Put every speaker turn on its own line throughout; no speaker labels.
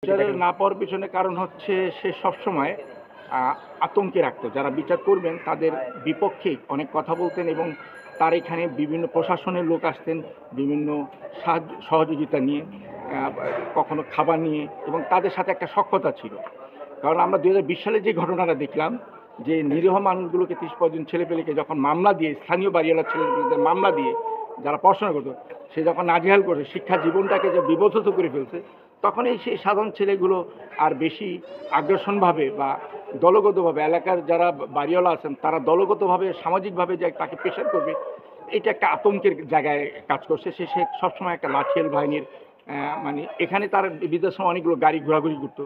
বিচারের না পাওয়ার পিছনে কারণ হচ্ছে সে সবসময় আতঙ্কে রাখতো। যারা বিচার করবেন তাদের বিপক্ষে অনেক কথা বলতেন এবং তার এখানে বিভিন্ন প্রশাসনের লোক আসতেন বিভিন্ন সাহায্য সহযোগিতা নিয়ে, কখনো খাবার নিয়ে, এবং তাদের সাথে একটা সখ্যতা ছিল। কারণ আমরা 2020 সালে যে ঘটনাটা দেখলাম যে নিরীহ মানুষগুলোকে 30-35 জন ছেলেপেলেকে যখন মামলা দিয়ে, স্থানীয় বাড়িওয়ালা ছেলেপেলেদের মামলা দিয়ে যারা পড়াশোনা করতো, সে যখন নাজেহাল করছে, শিক্ষা জীবনটাকে যে বিবর্তিত করে ফেলছে, তখন সেই সাধারণ ছেলেগুলো আর বেশি আগ্রাসনভাবে বা দলগতভাবে, এলাকার যারা বাড়িওয়ালা আছেন তারা দলগতভাবে সামাজিকভাবে যে তাকে প্রেশার করবে, এটা একটা আতঙ্কের জায়গায় কাজ করছে। সে সবসময় একটা লাঠিয়াল বাহিনীর, মানে এখানে তার বিদ্যার সময় অনেকগুলো গাড়ি ঘোরাঘুরি করতো।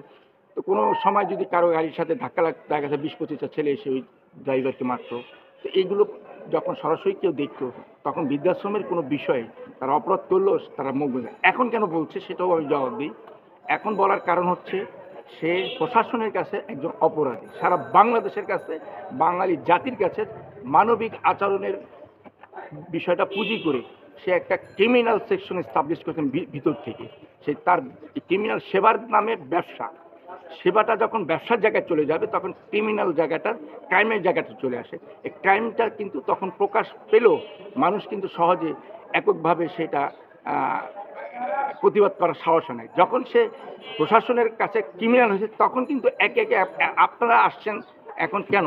তো কোনো সময় যদি কারো গাড়ির সাথে ধাক্কা লাগতো, দেখা গেছে 20-25টা ছেলে এসে ওই ড্রাইভারকে মারতো। তো এইগুলো যখন সরাসরি কেউ দেখতো, তখন বৃদ্ধাশ্রমের কোনো বিষয়ে তারা অপরাধ করলেও তারা মুখ বুঝে। এখন কেন বলছে সেটাও আমি জবাব দিই। এখন বলার কারণ হচ্ছে সে প্রশাসনের কাছে একজন অপরাধী, সারা বাংলাদেশের কাছে, বাঙালি জাতির কাছে মানবিক আচরণের বিষয়টা পুঁজি করে সে একটা ক্রিমিনাল সেকশন এস্টাবলিশ করেছেন ভিতর থেকে। সে তার ক্রিমিনাল সেবার নামে ব্যবসা, সেবাটা যখন ব্যবসার জায়গায় চলে যাবে তখন ক্রিমিনাল জায়গাটা, ক্রাইমের জায়গাটা চলে আসে। এই ক্রাইমটা কিন্তু তখন প্রকাশ পেলেও মানুষ কিন্তু সহজে এককভাবে সেটা প্রতিবাদ করার সাহস নেয়। যখন সে প্রশাসনের কাছে ক্রিমিনাল হয়েছে তখন কিন্তু একে একে আপনারা আসছেন। এখন কেন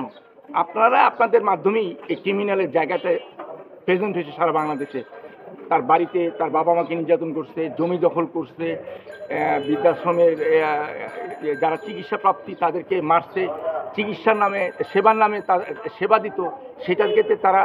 আপনারা আপনাদের মাধ্যমেই এই ক্রিমিনালের জায়গাটায় প্রেজেন্ট হয়েছে সারা বাংলাদেশে। তার বাড়িতে তার বাবা মাকে নির্যাতন করছে, জমি দখল করছে, বৃদ্ধাশ্রমের যারা চিকিৎসা প্রাপ্তি তাদেরকে মারছে, চিকিৎসার নামে, সেবার নামে তার সেবা দিত, সেটাকে তারা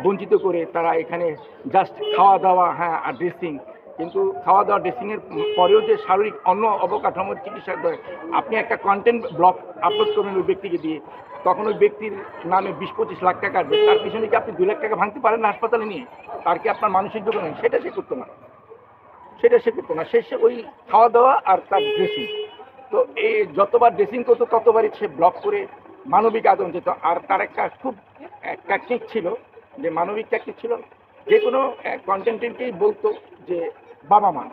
বঞ্চিত করে তারা এখানে জাস্ট খাওয়া দাওয়া, হ্যাঁ, আর ড্রেসিং। কিন্তু খাওয়া দাওয়া ড্রেসিংয়ের পরেও যে শারীরিক অন্য অবকাঠামোর চিকিৎসা করে, আপনি একটা কন্টেন্ট ব্লগ আপলোড করবেন ওই ব্যক্তিকে দিয়ে, তখন ওই ব্যক্তির নামে 20-25 লাখ টাকা আসবে। তার পিছনে কি আপনি 2 লাখ টাকা ভাঙতে পারেন না হাসপাতালে নিয়ে? তার কি আপনার মানসিক যোগ্য নেই? সেটা সে করতো না, সে ওই খাওয়া দাওয়া আর তার ড্রেসিং। তো এই যতবার ড্রেসিং করতো ততবারই সে ব্লক করে মানবিক আচরণ যেত। আর তার একটা খুব টেকনিক ছিল, যে মানবিক টেকনিক ছিল, যে কোনো কন্টেন্টেন্টকেই বলতো যে বাবা মা,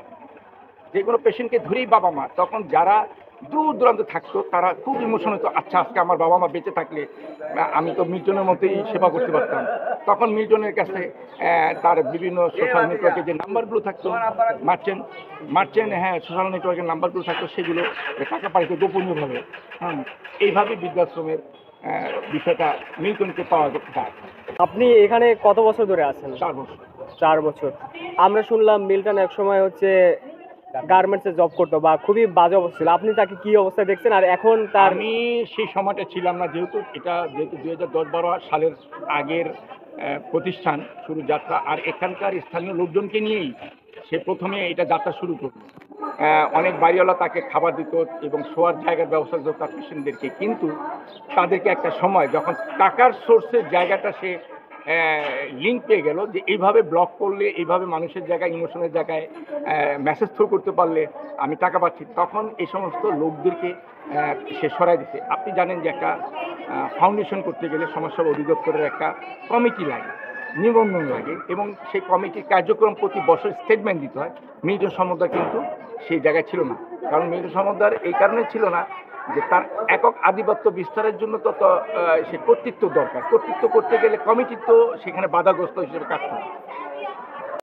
যে কোনো পেশেন্টকে ধরেই বাবা মা। তখন যারা দূর দূরান্ত থাকতো তারা খুব ইমোশন হতো, আচ্ছা আজকে আমার বাবা মা বেঁচে থাকলে আমি তো মিল্টনের মতোই সেবা করতে পারতাম। তখন মিল্টনের কাছে তার বিভিন্ন সোশ্যাল নেটওয়ার্কের যে নাম্বারগুলো থাকতো, মার্চেন্ট, হ্যাঁ, সোশ্যাল নেটওয়ার্কের নাম্বারগুলো থাকতো, সেগুলো টাকা পাইতো গোপনীয়ভাবে। হ্যাঁ, এইভাবে বৃদ্ধাশ্রমের বিষয়টা মিল্টনকে পাওয়া যায়।
আপনি এখানে কত বছর ধরে আছেন?
4 বছর।
4 বছর। আমরা শুনলাম মিল্টন এক সময় হচ্ছে গার্মেন্টসে জব করতো বা খুবই বাজে অবস্থা ছিল। আপনি তাকে কি অবস্থায় দেখছেন? আর এখন তার
আমি সেই সময়টা ছিলাম না, যেহেতু 2010-12 সালের আগের প্রতিষ্ঠান শুরু যাত্রা, আর এখানকার স্থানীয় লোকজনকে নিয়েই সে প্রথমে এটা যাত্রা শুরু করল। অনেক বাড়িওয়ালা তাকে খাবার দিত এবং শোয়ার জায়গার ব্যবস্থা দিত তার পেশেন্টদেরকে। কিন্তু তাদেরকে একটা সময় যখন টাকার সোর্সের জায়গাটা সে লিঙ্ক পেয়ে গেল, যে এইভাবে ব্লক করলে, এইভাবে মানুষের জায়গায়, ইমোশনের জায়গায় মেসেজ থ্রু করতে পারলে আমি টাকা পাচ্ছি, তখন এই সমস্ত লোকদেরকে সে সরাই দিছে। আপনি জানেন যে একটা ফাউন্ডেশন করতে গেলে সমাজসেবা অধিদপ্তরের একটা কমিটি লাগে, নিবন্ধন লাগে, এবং সেই কমিটির কার্যক্রম প্রতি বছর স্টেটমেন্ট দিতে হয়। মিল্টন সমদ্দার কিন্তু সেই জায়গায় ছিল না। কারণ মিল্টন সমদ্দার এই কারণে ছিল না যে তার একক আধিপত্য বিস্তারের জন্য তো সে কর্তৃত্ব দরকার। কর্তৃত্ব করতে গেলে কমিটি তো সেখানে বাধাগ্রস্ত হিসেবে কাজ করে।